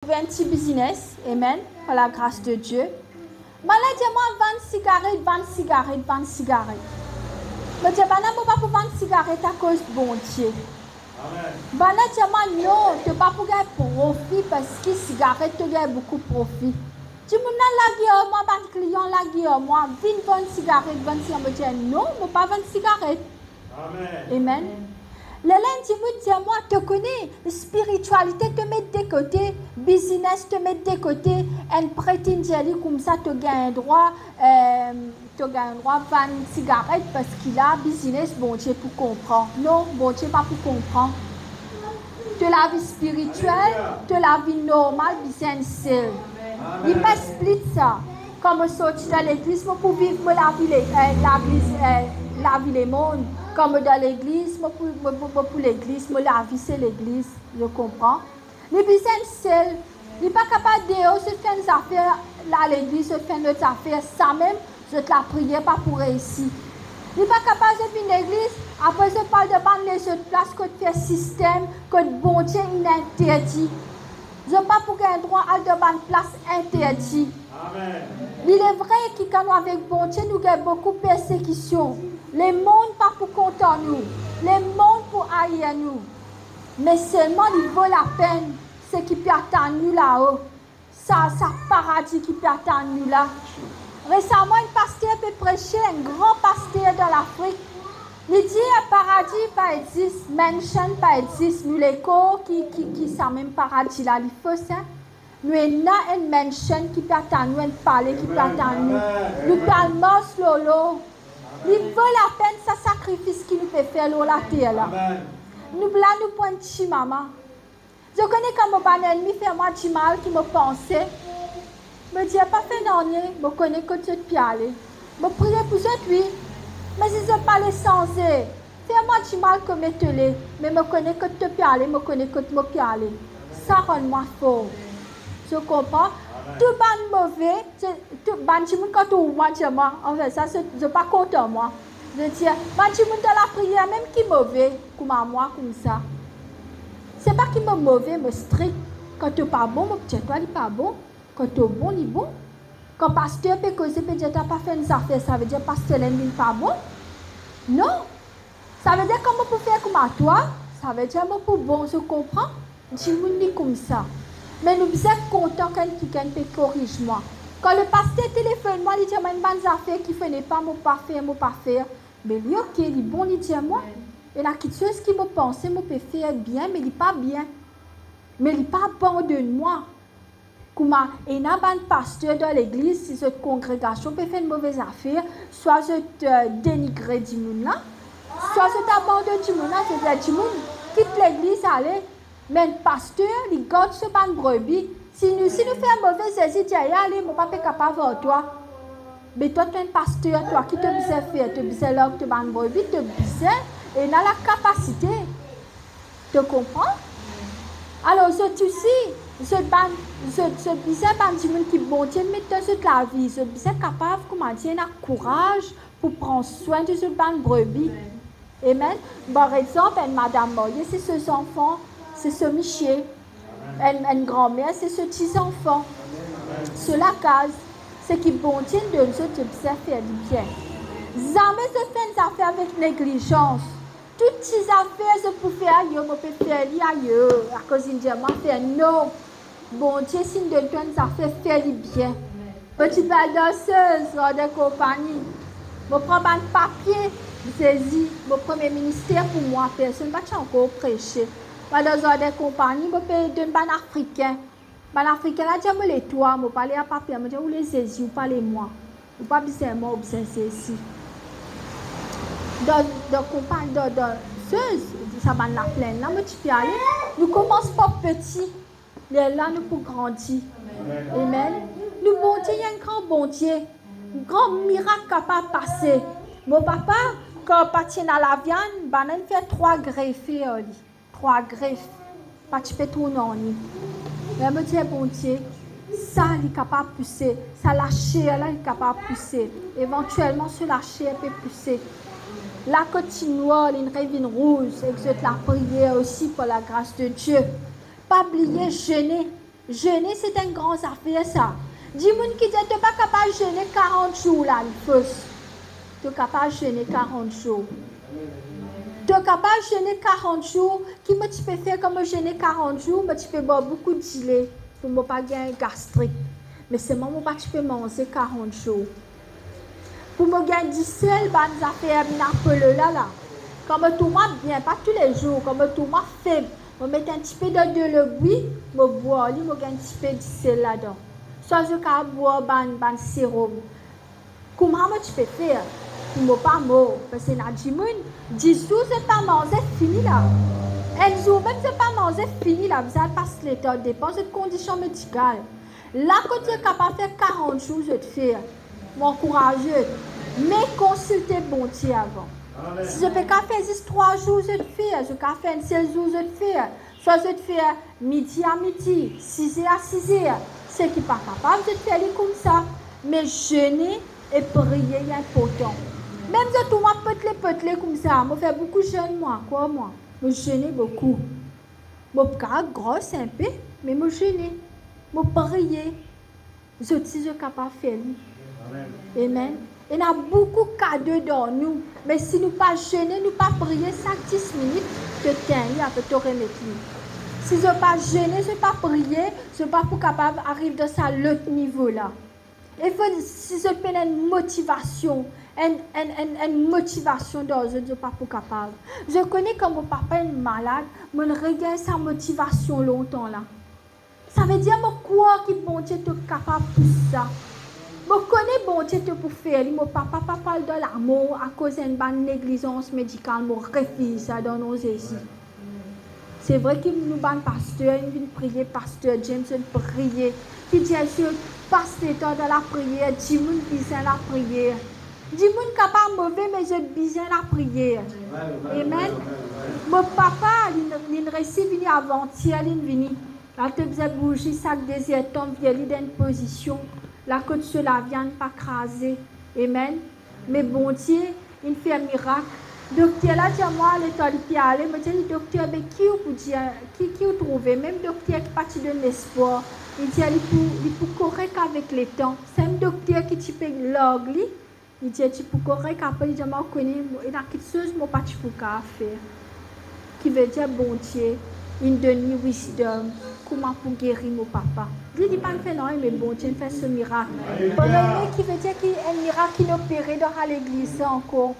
un petit business, amen, par la grâce de Dieu. Malade, moi, 20 cigarettes. Mais je ne peux pas vendre cigarettes à cause de bon Dieu. Malade, non, tu ne peux pas gagner profit parce que cigarettes, tu gagnes beaucoup de profit. Tu me dis, moi, un client, moi, 20 cigarettes, 20 cigarettes. Non, je ne peux pas vendre cigarettes. Amen. Le lundi, moi, te connais, spiritualité te met de côté, business te met de côté, un prêt comme ça, tu gagnes droit, de vendre cigarette parce qu'il a business, bon Dieu, pour comprendre. Non, bon Dieu, pas pour comprendre. De la vie spirituelle, de la vie normale, business. Il peut split ça. Comme sortir de l'église pour vivre la vie les mondes. Comme dans l'église, pour l'église, la vie c'est l'église, je comprends. Les business seul, il n'est pas capable de se faire des affaires à l'église, se faire d'autres affaires, ça même, je te la prière pas pour réussir. Il n'est pas capable de venir à l'église, après je parle de prendre les autres places, que tu fais système, que bon Dieu il interdit. Je ne pas pour gagner droit à de place interdit. Amen. Il est vrai que quand avec bon Dieu, nous avons beaucoup de persécutions. Les mondes pas pour compter nous. Les mondes pour haïr nous. Mais seulement il vaut la peine. Ce qui peut attendre nous là-haut. Ça paradis qui peut attendre nous là. Récemment, un pasteur peut prêcher, un grand pasteur dans l'Afrique. Il dit un paradis pas existe, mansion pas existe. Nous les corps qui sont même paradis là, il faut ça. Nous avons une mansion qui peut attendre nous, un palais qui peut attendre nous. Nous parlons lolo. Il vaut la peine ce sacrifice qu'il nous peut faire sur la terre là. Nous là nous prenons petit maman. Je connais comme mon ennemi fait moi du mal qui me pensait. Me dit pas fait non, je connais que tu es aller. Je prie pour ça oui. Mais si je parle sans eux, fais-moi du mal comme tu l'es, mais je connais que tu peux aller, je connais que tu peux aller. Ça rend moi fort. Je comprends. Tout ban mauvais, tout ban tu quand tu vois moi, en fait ça je pas content moi. Je dis ban tu dans la prière même qui mauvais comme moi comme ça. C'est pas qui me mauvais, me strict. Quand tu pas bon, mon toi il pas bon. Quand tu bon, il bon. Quand pasteur peut causer peut dire tu pas fait une affaire, ça veut dire pasteur n'est pas bon. Non. Ça veut dire comment pour faire comme à toi, ça veut dire pour bon, je comprends. Tu me dis comme ça. Mais nous sommes contents quand quelqu'un peut corriger moi. Quand le pasteur téléphone moi, il dit moi une bonne affaire qui fait pas, moi pas faire. Mais lui ok, il est bon, il dit moi. Et la quelque chose qui me pense, moi peut faire bien, mais il n'est pas bien. Mais il n'est pas bon de moi. Et il y a un pasteur dans l'église, si cette congrégation peut faire une mauvaise affaire, soit je te dénigre du monde là, soit je t'abandonne du monde là, je dis du monde, quitte l'église, allez. Mais le pasteur, il garde ce ban brebis. Si nous faisons un mauvais saisi, tu allez, allez, mon papa est capable de toi. Mais toi, tu es un pasteur, toi qui te bisais faire, tu bisais l'homme, tu ban brebis, tu bisais, et il a la capacité. Tu comprends? Alors, tu sais, ce bisais ban du monde qui bon Dieu met dans cette la vie, ce bisais capable, comment dire, il a courage pour prendre soin de ce ban brebis. Amen. Par exemple, Madame Moye, c'est ses enfants. C'est ce Michel, une grand-mère, c'est ce petit enfant. C'est la case, c'est qui bon Dieu de nous faire du bien. Jamais je fais des affaires avec négligence. Toutes ces affaires, je peux faire ailleurs, je peux faire ailleurs. À cause de Dieu, je faire non. Bon Dieu, si nous donnons des affaires, faire du bien. Petit belle danseuse, de compagnie. Je prends un papier, je saisis mon premier ministère pour moi, personne ne va encore prêcher. Dans des compagnies, je peux donner un Africain. Un Africain, là, je les toi, je parle à papier, je dis, vous les saisissez, vous parlez moi. Vous pas besoin moi, vous besoin ici. Dans compagnie, dans ça va la plaine, là, tu peux aller. Nous commençons pas petit, là, nous pour grandir. Amen. Nous, bon Dieu, il y a un grand bon Dieu, un grand miracle capable de passer. Mon papa, quand il partit à la viande, il fait 3 greffes. 3 greffes, pas tu peux tourner en lui. Mais je me dis, bon Dieu, ça, il est capable de pousser. Ça, la chair, là, il est capable de pousser. Éventuellement, sur la chair, peut pousser. La côte noire, une rêve rouge, exerce la prière aussi pour la grâce de Dieu. Pas oublier, jeûner. Jeûner, c'est un grand affaire, ça. Dis-moi qui dit, tu n'es pas capable de jeûner 40 jours, là, le first. Tu es capable de jeûner 40 jours. Tu es capable de jeûner 40 jours. Qui me tu peux faire comme jeûner 40 jours, mais tu peux boire beaucoup de gilet pour ne pas gagner gastrique. Mais c'est moi qui peux manger 40 jours. Pour me gagner du sel, les affaires, là. Comme tout le monde bien, pas tous les jours, comme tout le monde faible. Je mets un petit peu de l'eau, je bois, je mets un petit peu de sel là-dedans. Soit je peux boire un sérum. Comment tu peux faire? Je ne peux pas mort. Parce que 10 jours, je ne peux pas manger, c'est fini là. Un jour, même je ne peux pas manger, c'est fini là. Vous allez passer le temps, dépend de conditions médicales. Là, quand tu es capable de faire 40 jours, je te fais. M'encourager. Mais consultez bon Dieu avant. Si je peux faire juste 3 jours, je te fais. Je peux faire 16 jours, je te fais. Soit je te fais midi à midi, 6h à 6h. Ceux qui ne sont pas capables de faire comme ça. Mais jeûner et prier est important. Même si tout le monde peut comme ça, je fais beaucoup de jeûne, moi. Je jeûne beaucoup. Je suis grosse un peu, mais je jeûne. Je prie. Je suis capable de faire. Amen. Il y a beaucoup de cadeaux dans nous. Mais si nous ne pas jeûner, nous ne pas prier 5-10 minutes, je tiens à te remettre. Si je ne pas jeûner, je ne pas prier, je ne pas capable d'arriver à l'autre niveau là. Il faut, si je fais une motivation, une motivation dans je ne suis pas capable. Je connais quand mon papa est malade, je regarde sa motivation longtemps là. Ça veut dire quoi qui bon Dieu est capable de ça. Je connais bon Dieu pour faire. Mon papa parle de l'amour à cause d'une bonne négligence médicale. Je refuse ça dans nos églises. C'est vrai que nous avons pasteur, nous venons prier, pasteur James, nous prier. Qui dit je passe le temps dans la prière, dis-moi besoin la prière. Dis-moi capable mauvais, mais j'ai besoin la prière. Amen. Mon papa, il réussit venu avant-hier, il venu. Là, tu faisais bouger, sac désert, tombe, il y a une position. La côte sur la viande pas crasée. Amen. Mais bon Dieu, il fait un miracle. Docteur là, dit moi, l'état de aller, me dit docteur, mais qui vous trouvez? Même docteur qui parti de l'espoir. Il dit il est correct avec les temps. C'est un docteur qui type l'anglais. Il dit tu peux correct après il dit moi connais il y a quelque chose moi pas tu peux faire. Qui veut dire bon Dieu, il donne wisdom. Comment pour guérir mon papa? Il dit pas faire non mais bon Dieu fait ce miracle. Pendant qui veut dire qu'il y a un miracle qui opéré dans l'église encore.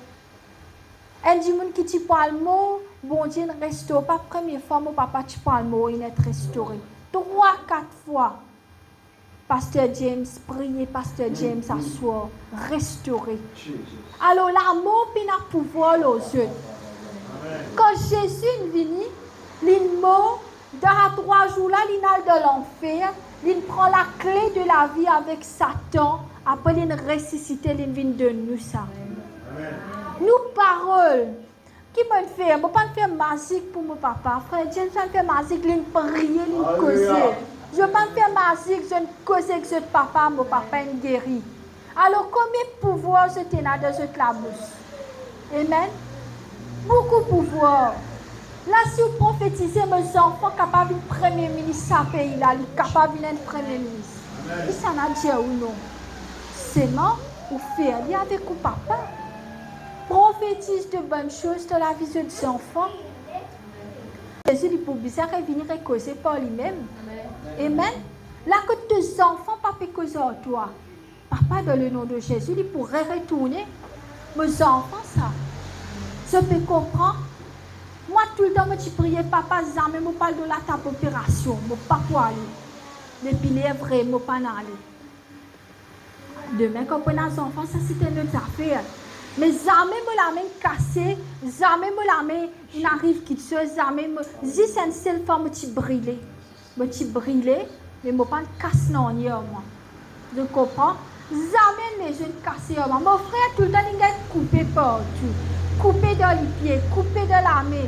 Un dimanche qui tu parles mot, bon Dieu ne restaure pas. Première fois mon papa tu parles mot, il est restauré. 3-4 fois. Pasteur James, priez Pasteur James à soi, restauré. Alors l'amour puis n'a pouvoir aux yeux. Quand Jésus est venu, il mort dans 3 jours là, il a de l'enfer, il prend la clé de la vie avec Satan, après il ressuscite, il vient de nous ça. Nous paroles. Qui m'a fait? Je ne peux pas faire magique pour mon papa. Frère James, je ne fais magique, il prie, il cause. Je ne peux pas faire magique, je ne cause avec ce papa, mon papa est guéri. Alors, combien de pouvoir je t'ai dans la bouche? Amen. Beaucoup de pouvoir. Là, si vous prophétisez, mes enfants capables de premier ministre à pays, là, capable d'être premier ministre. Et ça n'a dit ou non? Seulement, vous faites avec vos papa. Prophétise de bonnes choses dans la vie des enfants. Jésus dit pour bizarre venir et causer par lui-même. Amen. Là que tes enfants pas causer en toi. Papa dans le nom de Jésus, il pourrait retourner. Mes enfants ça. Je peux comprendre. Moi tout le temps je priais papa jamais me parle de la table opération, mon papa aller. Depuis les vrais me pas aller. Demain quand on a des enfants ça c'est une autre affaire. Mais jamais me la main cassée, jamais me la main n'arrive quelque chose, jamais me si c'est une seule fois me brûlé, mais me pas casse non moi. Je comprends. Jamais les jeunes cassés moi. Mon frère tout le temps il est coupé partout, coupé dans les pieds, coupé dans la main.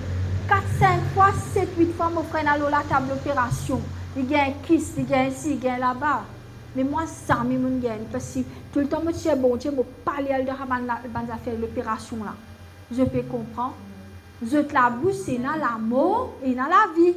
4-5 fois, 7-8 fois mon frère dans la table d'opération. Il y a un kiss, il y a ici, il y a là-bas. Mais moi, ça me gagne. Parce que tout le temps, je suis bon Dieu, je parle de l'opération là. Je peux comprendre. Je te la bouche, c'est dans l'amour et dans la vie.